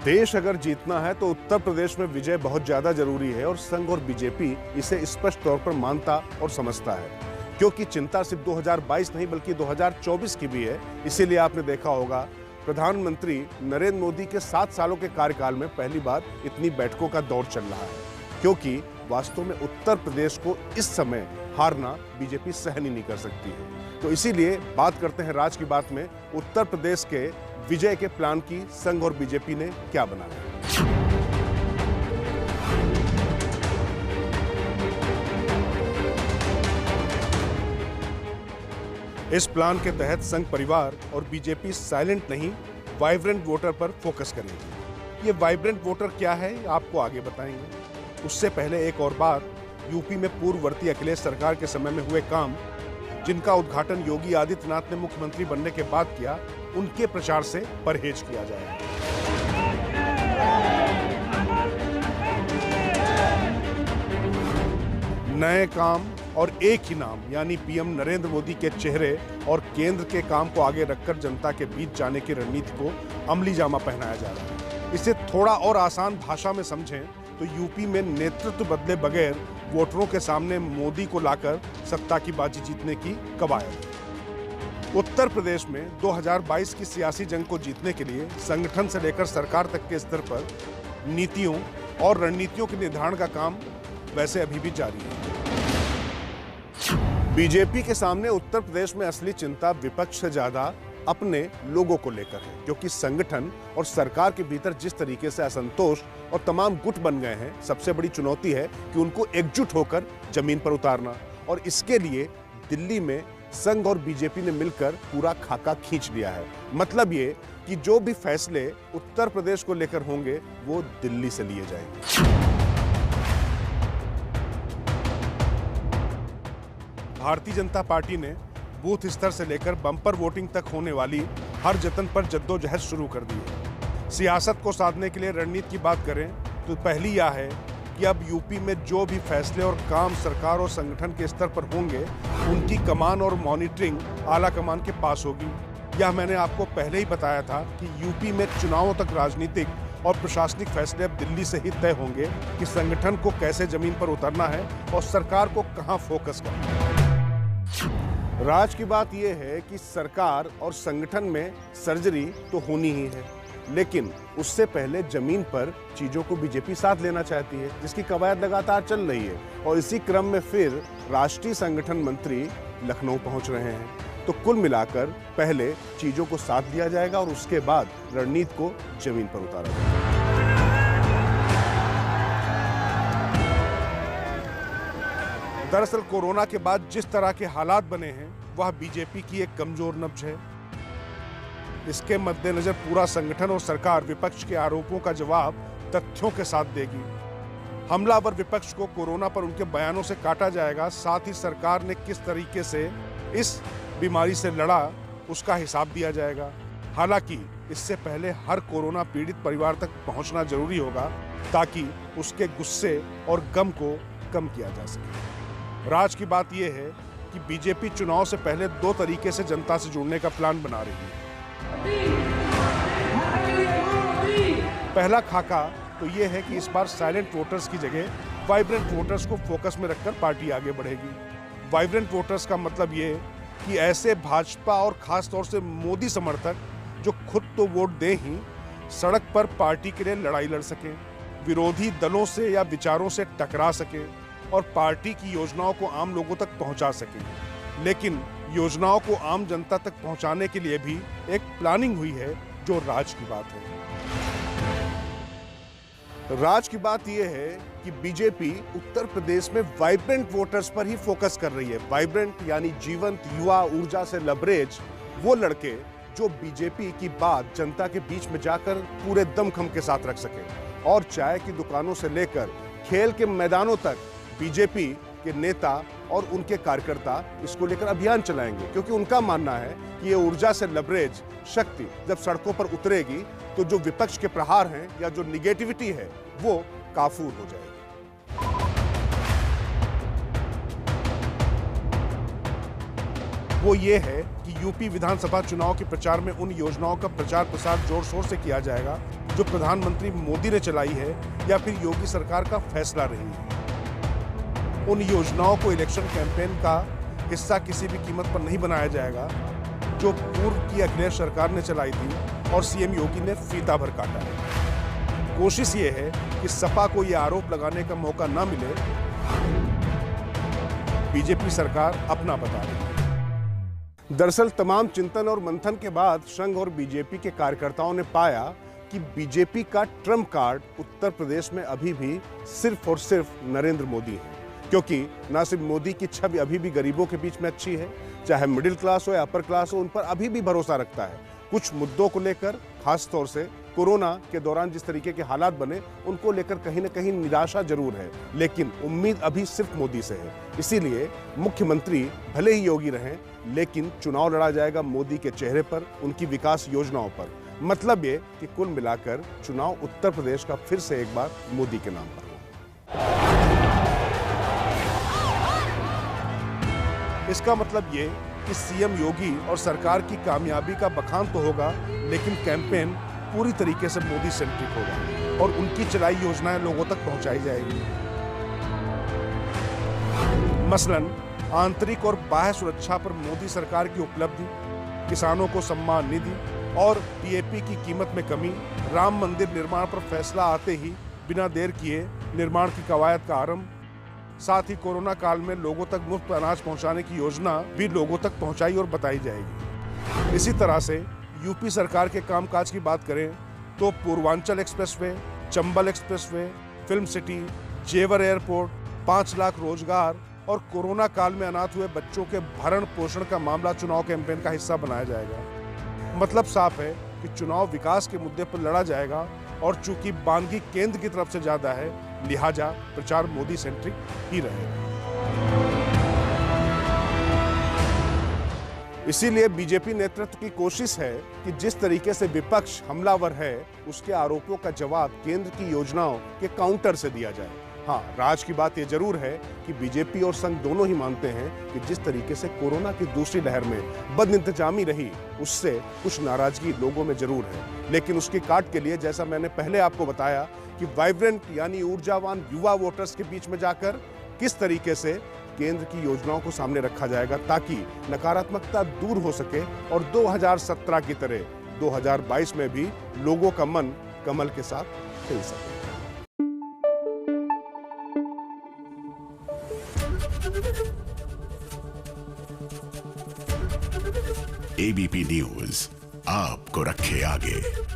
देश अगर जीतना है तो उत्तर प्रदेश में विजय बहुत ज्यादा जरूरी है और संघ और बीजेपी इसे स्पष्ट तौर पर मानता और समझता है, क्योंकि चिंता सिर्फ 2022 नहीं बल्कि 2024 की भी है। इसीलिए आपने देखा होगा प्रधानमंत्री नरेंद्र मोदी के 7 सालों के कार्यकाल में पहली बार इतनी बैठकों का दौर चल रहा है, क्योंकि वास्तव में उत्तर प्रदेश को इस समय हारना बीजेपी सहन ही नहीं कर सकती है। तो इसीलिए बात करते हैं राज की बात में उत्तर प्रदेश के विजय के प्लान की संघ और बीजेपी ने क्या बनाया। इस प्लान के तहत संघ परिवार और बीजेपी साइलेंट नहीं वाइब्रेंट वोटर पर फोकस करेंगे। ये वाइब्रेंट वोटर क्या है आपको आगे बताएंगे। उससे पहले एक और बात, यूपी में पूर्ववर्ती अखिलेश सरकार के समय में हुए काम जिनका उद्घाटन योगी आदित्यनाथ ने मुख्यमंत्री बनने के बाद किया, उनके प्रचार से परहेज किया जाए। नए काम और एक ही नाम यानी पीएम नरेंद्र मोदी के चेहरे और केंद्र के काम को आगे रखकर जनता के बीच जाने की रणनीति को अमली जामा पहनाया जा रहा है। इसे थोड़ा और आसान भाषा में समझें तो यूपी में नेतृत्व बदले बगैर वोटरों के सामने मोदी को लाकर सत्ता की बाजी जीतने की कवायद। उत्तर प्रदेश में 2022 की सियासी जंग को जीतने के लिए संगठन से लेकर सरकार तक के स्तर पर नीतियों और रणनीतियों के निर्धारण का काम वैसे अभी भी जारी है। बीजेपी के सामने उत्तर प्रदेश में असली चिंता विपक्ष से ज्यादा अपने लोगों को लेकर है, क्योंकि संगठन और सरकार के भीतर जिस तरीके से असंतोष और तमाम गुट बन गए हैं, सबसे बड़ी चुनौती है कि उनको एकजुट होकर जमीन पर उतारना। और इसके लिए दिल्ली में संघ और बीजेपी ने मिलकर पूरा खाका खींच लिया है। मतलब ये कि जो भी फैसले उत्तर प्रदेश को लेकर होंगे वो दिल्ली से लिए जाएंगे। भारतीय जनता पार्टी ने बूथ स्तर से लेकर बम्पर वोटिंग तक होने वाली हर जतन पर जद्दोजहद शुरू कर दी है। सियासत को साधने के लिए रणनीति की बात करें तो पहली यह है कि अब यूपी में जो भी फैसले और काम सरकार और संगठन के स्तर पर होंगे, उनकी कमान और मॉनिटरिंग आला कमान के पास होगी। यह मैंने आपको पहले ही बताया था कि यूपी में चुनावों तक राजनीतिक और प्रशासनिक फैसले अब दिल्ली से ही तय होंगे कि संगठन को कैसे जमीन पर उतरना है और सरकार को कहां फोकस करना है। राज की बात यह है कि सरकार और संगठन में सर्जरी तो होनी ही है, लेकिन उससे पहले जमीन पर चीजों को बीजेपी साथ लेना चाहती है, जिसकी कवायद लगातार चल रही है। और इसी क्रम में फिर राष्ट्रीय संगठन मंत्री लखनऊ पहुंच रहे हैं। तो कुल मिलाकर पहले चीजों को साथ लिया जाएगा और उसके बाद रणनीति को जमीन पर उतारा जाएगा। दरअसल कोरोना के बाद जिस तरह के हालात बने हैं वह बीजेपी की एक कमजोर नब्ज है। इसके मद्देनजर पूरा संगठन और सरकार विपक्ष के आरोपों का जवाब तथ्यों के साथ देगी। हमलावर विपक्ष को कोरोना पर उनके बयानों से काटा जाएगा। साथ ही सरकार ने किस तरीके से इस बीमारी से लड़ा उसका हिसाब दिया जाएगा। हालांकि इससे पहले हर कोरोना पीड़ित परिवार तक पहुंचना जरूरी होगा ताकि उसके गुस्से और गम को कम किया जा सके। राज की बात यह है कि बीजेपी चुनाव से पहले 2 तरीके से जनता से जुड़ने का प्लान बना रही है। पहला खाका तो यह है कि इस बार साइलेंट वोटर्स की जगह वाइब्रेंट वोटर्स को फोकस में रखकर पार्टी आगे बढ़ेगी। वाइब्रेंट वोटर्स का मतलब ये कि ऐसे भाजपा और खास तौर से मोदी समर्थक जो खुद तो वोट दें ही, सड़क पर पार्टी के लिए लड़ाई लड़ सकें, विरोधी दलों से या विचारों से टकरा सकें और पार्टी की योजनाओं को आम लोगों तक पहुंचा सके। लेकिन योजनाओं को आम जनता तक पहुंचाने के लिए भी एक प्लानिंग हुई है, जो राज की बात है। राज की बात यह है कि बीजेपी उत्तर प्रदेश में वाइब्रेंट वोटर्स पर ही फोकस कर रही है। वाइब्रेंट यानी जीवंत, युवा, ऊर्जा से लबरेज वो लड़के जो बीजेपी की बात जनता के बीच में जाकर पूरे दमखम के साथ रख सके। और चाय की दुकानों से लेकर खेल के मैदानों तक बीजेपी के नेता और उनके कार्यकर्ता इसको लेकर अभियान चलाएंगे, क्योंकि उनका मानना है कि ये ऊर्जा से लबरेज शक्ति जब सड़कों पर उतरेगी तो जो विपक्ष के प्रहार हैं या जो निगेटिविटी है वो काफूर हो जाएगी। वो ये है कि यूपी विधानसभा चुनाव के प्रचार में उन योजनाओं का प्रचार प्रसार जोर शोर से किया जाएगा जो प्रधानमंत्री मोदी ने चलाई है या फिर योगी सरकार का फैसला रही है। उन योजनाओं को इलेक्शन कैंपेन का हिस्सा किसी भी कीमत पर नहीं बनाया जाएगा जो पूर्व की अखिलेश सरकार ने चलाई थी और सीएम योगी ने फीता भर काटा है। कोशिश ये है कि सपा को ये आरोप लगाने का मौका ना मिले, बीजेपी सरकार अपना बता रही है। दरअसल तमाम चिंतन और मंथन के बाद संघ और बीजेपी के कार्यकर्ताओं ने पाया कि बीजेपी का ट्रम्प कार्ड उत्तर प्रदेश में अभी भी सिर्फ और सिर्फ नरेंद्र मोदी है, क्योंकि ना सिर्फ मोदी की छवि अभी भी गरीबों के बीच में अच्छी है, चाहे मिडिल क्लास हो या अपर क्लास हो, उन पर अभी भी भरोसा रखता है। कुछ मुद्दों को लेकर, खास तौर से कोरोना के दौरान जिस तरीके के हालात बने, उनको लेकर कहीं ना कहीं निराशा जरूर है, लेकिन उम्मीद अभी सिर्फ मोदी से है। इसीलिए मुख्यमंत्री भले ही योगी रहें, लेकिन चुनाव लड़ा जाएगा मोदी के चेहरे पर, उनकी विकास योजनाओं पर। मतलब ये कि कुल मिलाकर चुनाव उत्तर प्रदेश का फिर से एक बार मोदी के नाम पर। इसका मतलब ये कि सीएम योगी और सरकार की कामयाबी का बखान तो होगा, लेकिन कैंपेन पूरी तरीके से मोदी सेंट्रिक होगा और उनकी चलाई योजनाएं लोगों तक पहुंचाई जाएगी। मसलन आंतरिक और बाह्य सुरक्षा पर मोदी सरकार की उपलब्धि, किसानों को सम्मान निधि और टीएपी की कीमत में कमी, राम मंदिर निर्माण पर फैसला आते ही बिना देर किए निर्माण की कवायद का आरंभ, साथ ही कोरोना काल में लोगों तक मुफ्त अनाज पहुंचाने की योजना भी लोगों तक पहुंचाई और बताई जाएगी। इसी तरह से यूपी सरकार के कामकाज की बात करें तो Purvanchal expressway, Chambal expressway, film city, जेवर एयरपोर्ट, 5 लाख रोजगार और कोरोना काल में अनाथ हुए बच्चों के भरण पोषण का मामला चुनाव कैंपेन का हिस्सा बनाया जाएगा। मतलब साफ है कि चुनाव विकास के मुद्दे पर लड़ा जाएगा और चूंकि बानगी केंद्र की तरफ से ज्यादा है, लिहाजा प्रचार मोदी सेंट्रिक ही रहेगा। इसीलिए बीजेपी नेतृत्व की कोशिश है कि जिस तरीके से विपक्ष हमलावर है, उसके आरोपों का जवाब केंद्र की योजनाओं के काउंटर से दिया जाए। हाँ, राज की बात यह जरूर है कि बीजेपी और संघ दोनों ही मानते हैं कि जिस तरीके से कोरोना की दूसरी लहर में बदइंतजामी रही, उससे कुछ नाराजगी लोगों में जरूर है, लेकिन उसकी काट के लिए, जैसा मैंने पहले आपको बताया, कि वाइब्रेंट यानी ऊर्जावान युवा वोटर्स के बीच में जाकर किस तरीके से केंद्र की योजनाओं को सामने रखा जाएगा ताकि नकारात्मकता दूर हो सके और 2017 की तरह 2022 में भी लोगों का मन कमल के साथ खिल सके। एबीपी न्यूज आपको रखे आगे।